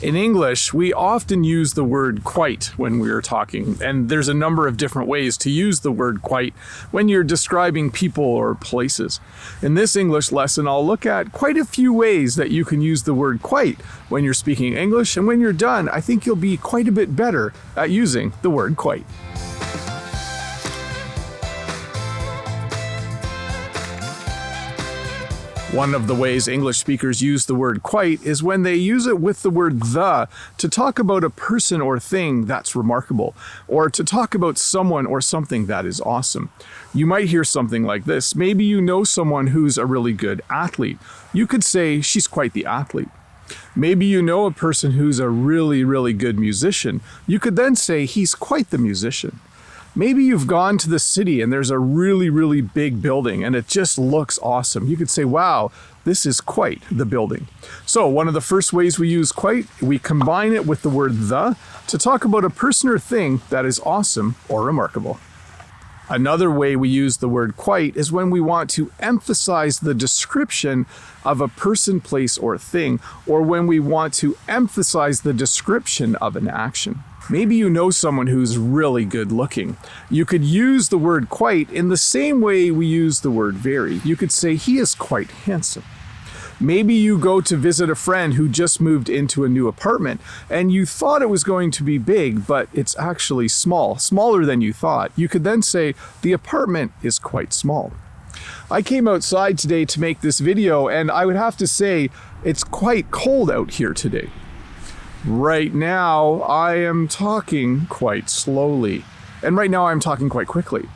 In English, we often use the word quite when we are talking, and there's a number of different ways to use the word quite when you're describing people or places. In this English lesson, I'll look at quite a few ways that you can use the word quite when you're speaking English, and when you're done, I think you'll be quite a bit better at using the word quite. One of the ways English speakers use the word quite is when they use it with the word the to talk about a person or thing that's remarkable, or to talk about someone or something that is awesome. You might hear something like this. Maybe you know someone who's a really good athlete. You could say, she's quite the athlete. Maybe you know a person who's a really, really good musician. You could then say, he's quite the musician. Maybe you've gone to the city and there's a really, really big building and it just looks awesome. You could say, wow, this is quite the building. So one of the first ways we use quite, we combine it with the word the to talk about a person or thing that is awesome or remarkable. Another way we use the word quite is when we want to emphasize the description of a person, place, or thing, or when we want to emphasize the description of an action. Maybe you know someone who's really good looking. You could use the word quite in the same way we use the word very. You could say, he is quite handsome. Maybe you go to visit a friend who just moved into a new apartment and you thought it was going to be big, but it's actually small, smaller than you thought. You could then say, the apartment is quite small. I came outside today to make this video and I would have to say it's quite cold out here today. Right now, I am talking quite slowly, and right now I'm talking quite quickly.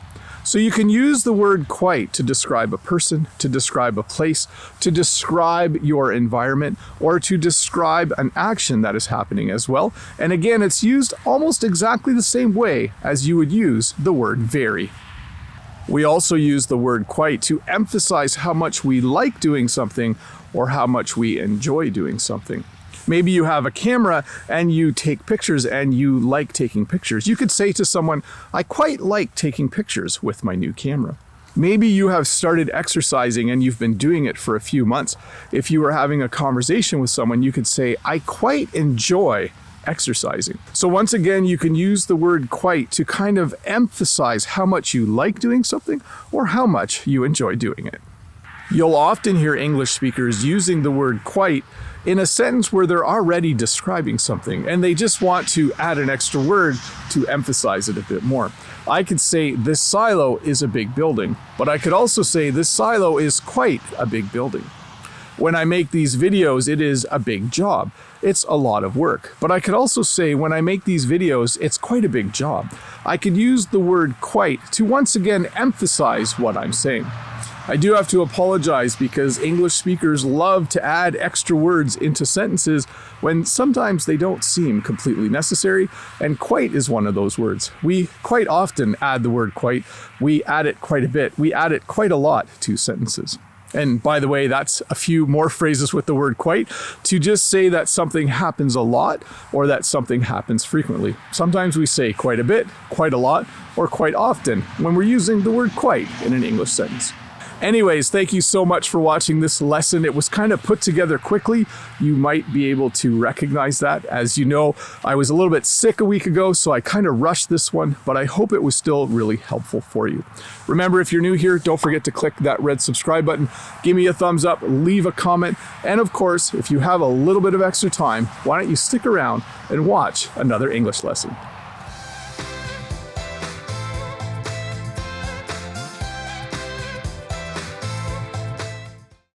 So you can use the word quite to describe a person, to describe a place, to describe your environment, or to describe an action that is happening as well. And again, it's used almost exactly the same way as you would use the word very. We also use the word quite to emphasize how much we like doing something or how much we enjoy doing something. Maybe you have a camera and you take pictures and you like taking pictures. You could say to someone, I quite like taking pictures with my new camera. Maybe you have started exercising and you've been doing it for a few months. If you were having a conversation with someone, you could say, I quite enjoy exercising. So once again, you can use the word quite to kind of emphasize how much you like doing something or how much you enjoy doing it. You'll often hear English speakers using the word quite in a sentence where they're already describing something and they just want to add an extra word to emphasize it a bit more. I could say this silo is a big building, but I could also say this silo is quite a big building. When I make these videos, it is a big job. It's a lot of work. But I could also say when I make these videos, it's quite a big job. I could use the word quite to once again emphasize what I'm saying. I do have to apologize because English speakers love to add extra words into sentences when sometimes they don't seem completely necessary, and quite is one of those words. We quite often add the word quite. We add it quite a bit. We add it quite a lot to sentences. And by the way, that's a few more phrases with the word quite to just say that something happens a lot or that something happens frequently. Sometimes we say quite a bit, quite a lot, or quite often when we're using the word quite in an English sentence. Anyways, thank you so much for watching this lesson. It was kind of put together quickly. You might be able to recognize that. As you know, I was a little bit sick a week ago, so I kind of rushed this one, but I hope it was still really helpful for you. Remember, if you're new here, don't forget to click that red subscribe button. Give me a thumbs up, leave a comment, and of course, if you have a little bit of extra time, why don't you stick around and watch another English lesson.